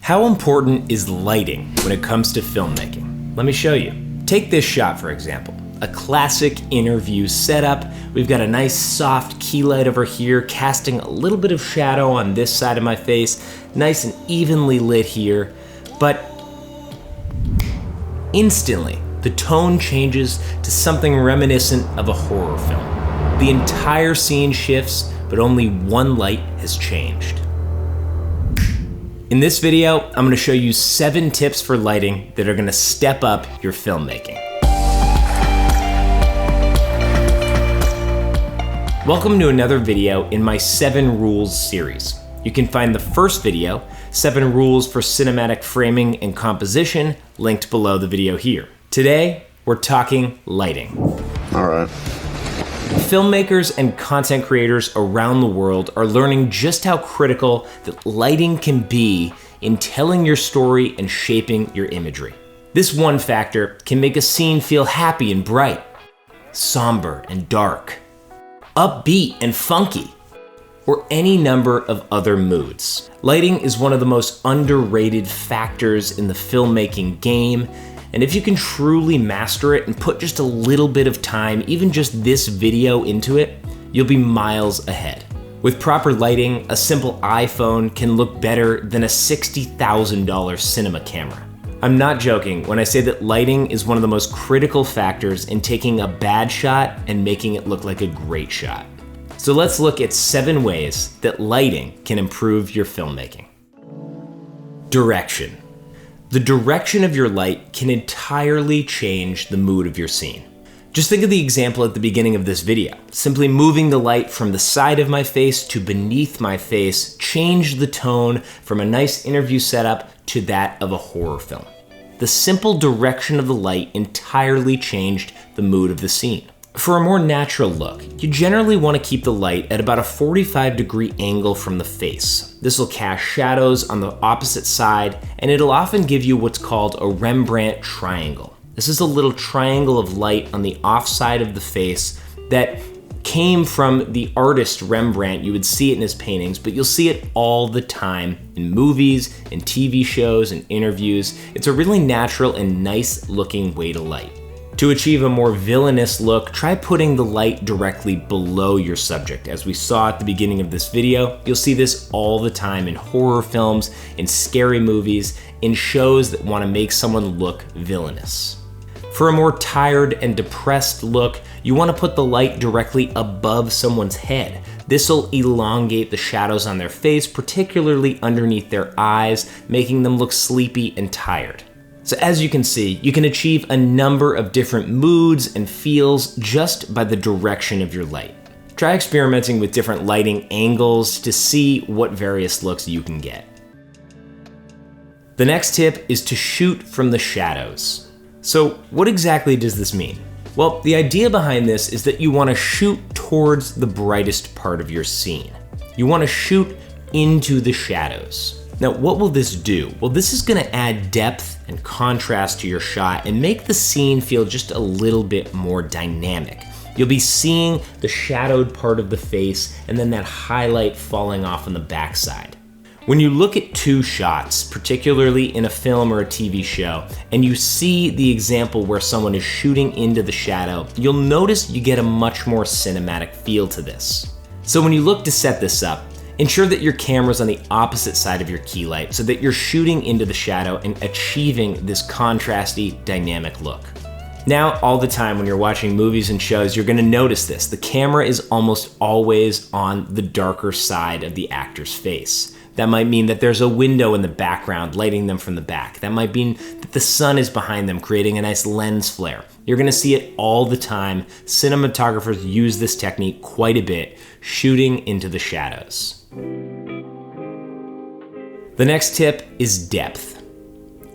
How important is lighting when it comes to filmmaking? Let me show you. Take this shot, for example. A classic interview setup. We've got a nice soft key light over here, casting a little bit of shadow on this side of my face, nice and evenly lit here, but instantly, the tone changes to something reminiscent of a horror film. The entire scene shifts, but only one light has changed. In this video, I'm going to show you 7 tips for lighting that are going to step up your filmmaking. Welcome to another video in my 7 Rules series. You can find the first video, 7 Rules for Cinematic Framing and Composition, linked below the video here. Today, we're talking lighting. All right. Filmmakers and content creators around the world are learning just how critical that lighting can be in telling your story and shaping your imagery. This one factor can make a scene feel happy and bright, somber and dark, upbeat and funky, or any number of other moods. Lighting is one of the most underrated factors in the filmmaking game, and if you can truly master it and put just a little bit of time, even just this video into it, you'll be miles ahead. With proper lighting, a simple iPhone can look better than a $60,000 cinema camera. I'm not joking when I say that lighting is one of the most critical factors in taking a bad shot and making it look like a great shot. So let's look at 7 ways that lighting can improve your filmmaking. Direction. The direction of your light can entirely change the mood of your scene. Just think of the example at the beginning of this video. Simply moving the light from the side of my face to beneath my face changed the tone from a nice interview setup to that of a horror film. The simple direction of the light entirely changed the mood of the scene. For a more natural look, you generally want to keep the light at about a 45-degree angle from the face. This will cast shadows on the opposite side, and it'll often give you what's called a Rembrandt triangle. This is a little triangle of light on the off side of the face that came from the artist Rembrandt. You would see it in his paintings, but you'll see it all the time in movies, in TV shows, and interviews. It's a really natural and nice looking way to light. To achieve a more villainous look, try putting the light directly below your subject. As we saw at the beginning of this video, you'll see this all the time in horror films, in scary movies, in shows that want to make someone look villainous. For a more tired and depressed look, you want to put the light directly above someone's head. This will elongate the shadows on their face, particularly underneath their eyes, making them look sleepy and tired. So as you can see, you can achieve a number of different moods and feels just by the direction of your light. Try experimenting with different lighting angles to see what various looks you can get. The next tip is to shoot from the shadows. So what exactly does this mean? Well, the idea behind this is that you want to shoot towards the brightest part of your scene. You want to shoot into the shadows. Now, what will this do? Well, this is going to add depth and contrast to your shot and make the scene feel just a little bit more dynamic. You'll be seeing the shadowed part of the face and then that highlight falling off on the backside. When you look at 2 shots, particularly in a film or a TV show, and you see the example where someone is shooting into the shadow, you'll notice you get a much more cinematic feel to this. So when you look to set this up, ensure that your camera's on the opposite side of your key light so that you're shooting into the shadow and achieving this contrasty, dynamic look. Now, all the time when you're watching movies and shows, you're gonna notice this. The camera is almost always on the darker side of the actor's face. That might mean that there's a window in the background lighting them from the back. That might mean that the sun is behind them, creating a nice lens flare. You're gonna see it all the time. Cinematographers use this technique quite a bit, shooting into the shadows. The next tip is depth.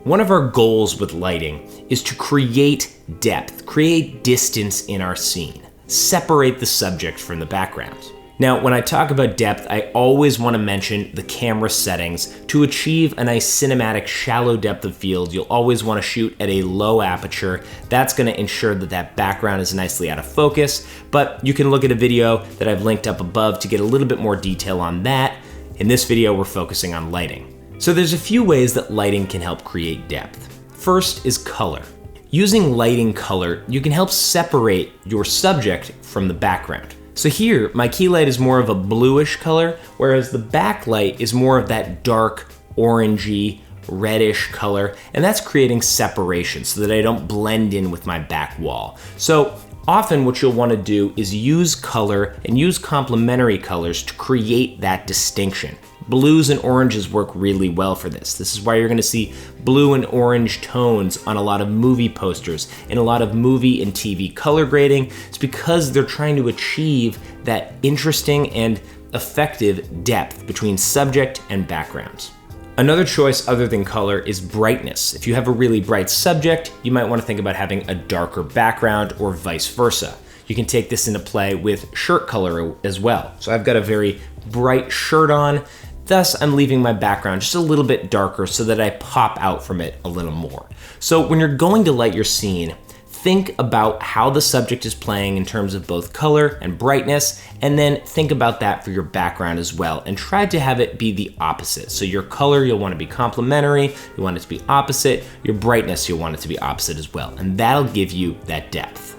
One of our goals with lighting is to create depth, create distance in our scene, separate the subject from the background. Now, when I talk about depth, I always want to mention the camera settings. To achieve a nice cinematic shallow depth of field, you'll always want to shoot at a low aperture. That's going to ensure that that background is nicely out of focus, but you can look at a video that I've linked up above to get a little bit more detail on that. In this video, we're focusing on lighting. So there's a few ways that lighting can help create depth. First is color. Using lighting color, you can help separate your subject from the background. So here, my key light is more of a bluish color, whereas the backlight is more of that dark, orangey, reddish color, and that's creating separation so that I don't blend in with my back wall. So often what you'll want to do is use color and use complementary colors to create that distinction. Blues and oranges work really well for this. This is why you're going to see blue and orange tones on a lot of movie posters and a lot of movie and TV color grading. It's because they're trying to achieve that interesting and effective depth between subject and backgrounds. Another choice other than color is brightness. If you have a really bright subject, you might want to think about having a darker background or vice versa. You can take this into play with shirt color as well. So I've got a very bright shirt on, thus I'm leaving my background just a little bit darker so that I pop out from it a little more. So when you're going to light your scene, think about how the subject is playing in terms of both color and brightness, and then think about that for your background as well, and try to have it be the opposite. So your color, you'll want to be complementary, you want it to be opposite, your brightness, you'll want it to be opposite as well, and that'll give you that depth.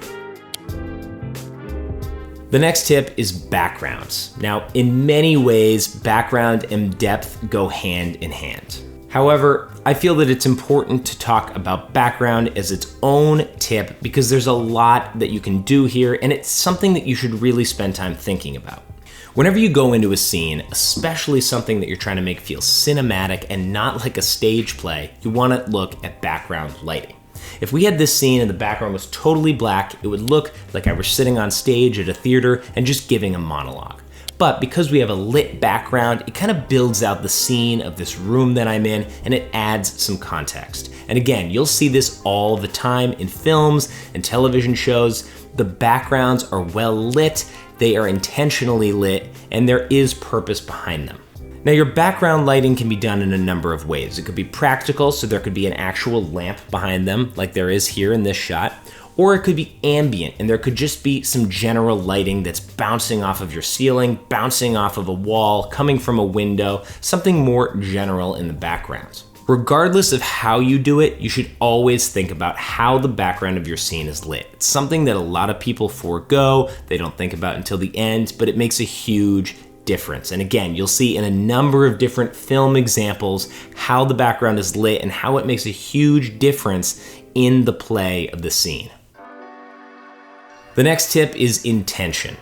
The next tip is backgrounds. Now, in many ways, background and depth go hand in hand. However, I feel that it's important to talk about background as its own tip because there's a lot that you can do here, and it's something that you should really spend time thinking about. Whenever you go into a scene, especially something that you're trying to make feel cinematic and not like a stage play, you want to look at background lighting. If we had this scene and the background was totally black, it would look like I was sitting on stage at a theater and just giving a monologue. But because we have a lit background, it kind of builds out the scene of this room that I'm in, and it adds some context. And again, you'll see this all the time in films and television shows. The backgrounds are well lit, they are intentionally lit, and there is purpose behind them. Now, your background lighting can be done in a number of ways. It could be practical, so there could be an actual lamp behind them, like there is here in this shot. Or it could be ambient, and there could just be some general lighting that's bouncing off of your ceiling, bouncing off of a wall, coming from a window, something more general in the background. Regardless of how you do it, you should always think about how the background of your scene is lit. It's something that a lot of people forego, they don't think about until the end, but it makes a huge difference. And again, you'll see in a number of different film examples how the background is lit and how it makes a huge difference in the play of the scene. The next tip is intention.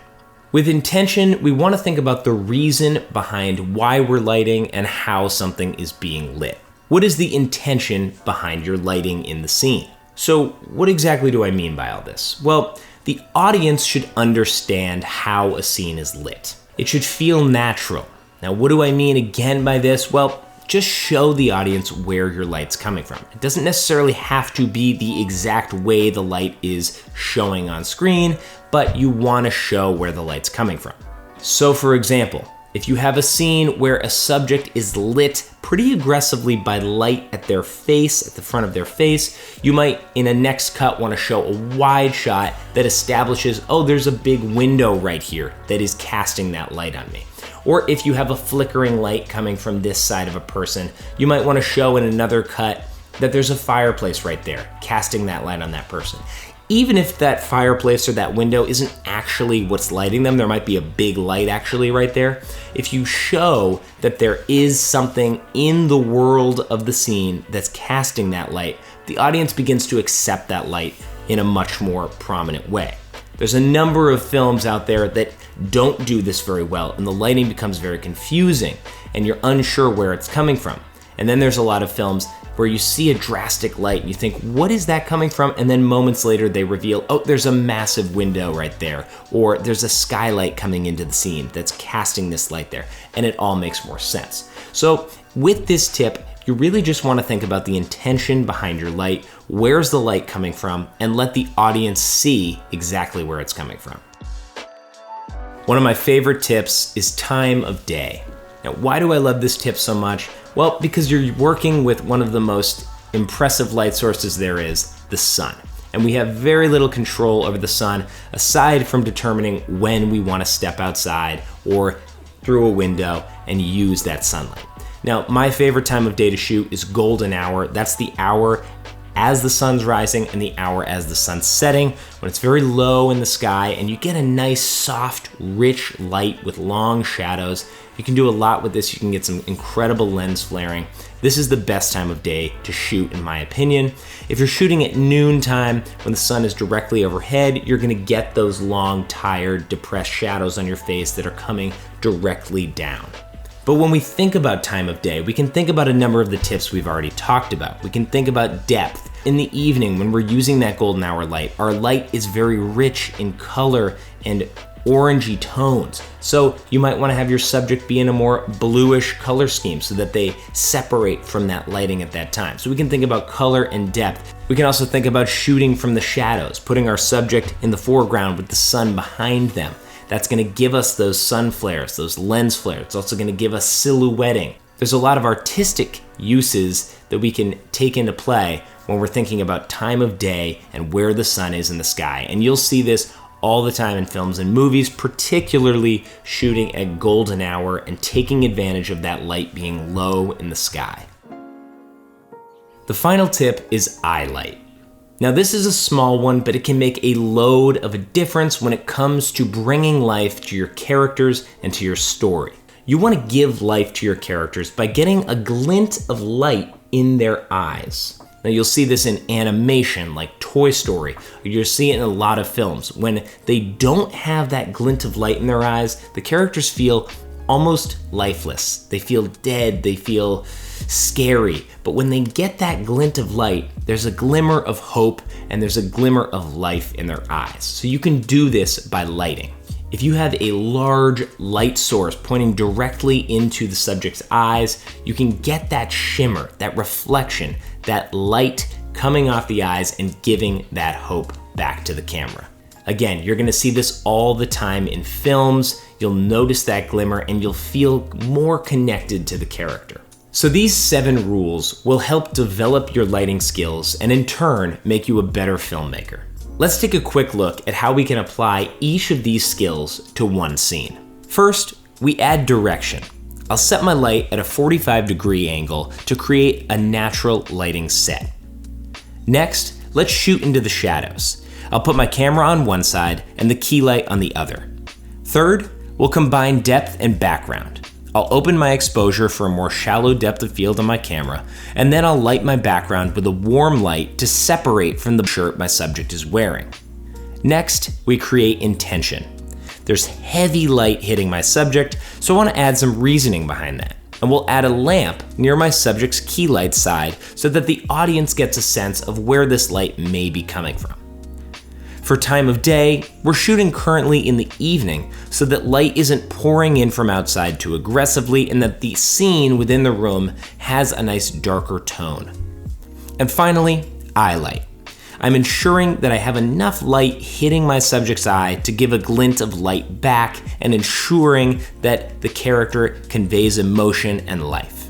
With intention, we want to think about the reason behind why we're lighting and how something is being lit. What is the intention behind your lighting in the scene? So what exactly do I mean by all this? Well, the audience should understand how a scene is lit. It should feel natural. Now, what do I mean again by this? Well, just show the audience where your light's coming from. It doesn't necessarily have to be the exact way the light is showing on screen, but you want to show where the light's coming from. So for example, if you have a scene where a subject is lit pretty aggressively by light at their face, at the front of their face, you might, in a next cut, want to show a wide shot that establishes, oh, there's a big window right here that is casting that light on me. Or if you have a flickering light coming from this side of a person, you might want to show in another cut that there's a fireplace right there, casting that light on that person. Even if that fireplace or that window isn't actually what's lighting them, there might be a big light actually right there. If you show that there is something in the world of the scene that's casting that light, the audience begins to accept that light in a much more prominent way. There's a number of films out there that don't do this very well, and the lighting becomes very confusing, and you're unsure where it's coming from. And then there's a lot of films where you see a drastic light and you think, what is that coming from? And then moments later they reveal, oh, there's a massive window right there, or there's a skylight coming into the scene that's casting this light there, and it all makes more sense. So with this tip, you really just want to think about the intention behind your light, where's the light coming from, and let the audience see exactly where it's coming from. One of my favorite tips is time of day. Now, why do I love this tip so much? Well, because you're working with one of the most impressive light sources there is, the sun. And we have very little control over the sun, aside from determining when we want to step outside or through a window and use that sunlight. Now, my favorite time of day to shoot is golden hour. That's the hour as the sun's rising and the hour as the sun's setting, when it's very low in the sky and you get a nice, soft, rich light with long shadows. You can do a lot with this. You can get some incredible lens flaring. This is the best time of day to shoot, in my opinion. If you're shooting at noontime when the sun is directly overhead, you're gonna get those long, tired, depressed shadows on your face that are coming directly down. But when we think about time of day, we can think about a number of the tips we've already talked about. We can think about depth. In the evening, when we're using that golden hour light, our light is very rich in color and orangey tones. So you might want to have your subject be in a more bluish color scheme so that they separate from that lighting at that time. So we can think about color and depth. We can also think about shooting from the shadows, putting our subject in the foreground with the sun behind them. That's gonna give us those sun flares, those lens flares. It's also gonna give us silhouetting. There's a lot of artistic uses that we can take into play when we're thinking about time of day and where the sun is in the sky. And you'll see this all the time in films and movies, particularly shooting at golden hour and taking advantage of that light being low in the sky. The final tip is eye light. Now this is a small one, but it can make a load of a difference when it comes to bringing life to your characters and to your story. You want to give life to your characters by getting a glint of light in their eyes. Now you'll see this in animation like Toy Story, or you'll see it in a lot of films. When they don't have that glint of light in their eyes, the characters feel almost lifeless. They feel dead, they feel scary. But when they get that glint of light, there's a glimmer of hope and there's a glimmer of life in their eyes. So you can do this by lighting. If you have a large light source pointing directly into the subject's eyes, you can get that shimmer, that reflection, that light coming off the eyes and giving that hope back to the camera. Again, you're gonna see this all the time in films. You'll notice that glimmer and you'll feel more connected to the character. So these 7 rules will help develop your lighting skills and in turn make you a better filmmaker. Let's take a quick look at how we can apply each of these skills to one scene. First, we add direction. I'll set my light at a 45-degree angle to create a natural lighting set. Next, let's shoot into the shadows. I'll put my camera on one side and the key light on the other. Third, we'll combine depth and background. I'll open my exposure for a more shallow depth of field on my camera, and then I'll light my background with a warm light to separate from the shirt my subject is wearing. Next, we create intention. There's heavy light hitting my subject, so I want to add some reasoning behind that. And we'll add a lamp near my subject's key light side so that the audience gets a sense of where this light may be coming from. For time of day, we're shooting currently in the evening so that light isn't pouring in from outside too aggressively and that the scene within the room has a nice darker tone. And finally, eye light. I'm ensuring that I have enough light hitting my subject's eye to give a glint of light back and ensuring that the character conveys emotion and life.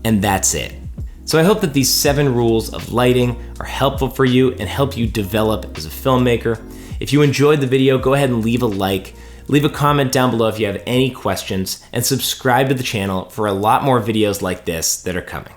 And that's it. So I hope that these 7 rules of lighting are helpful for you and help you develop as a filmmaker. If you enjoyed the video, go ahead and leave a like, leave a comment down below if you have any questions, and subscribe to the channel for a lot more videos like this that are coming.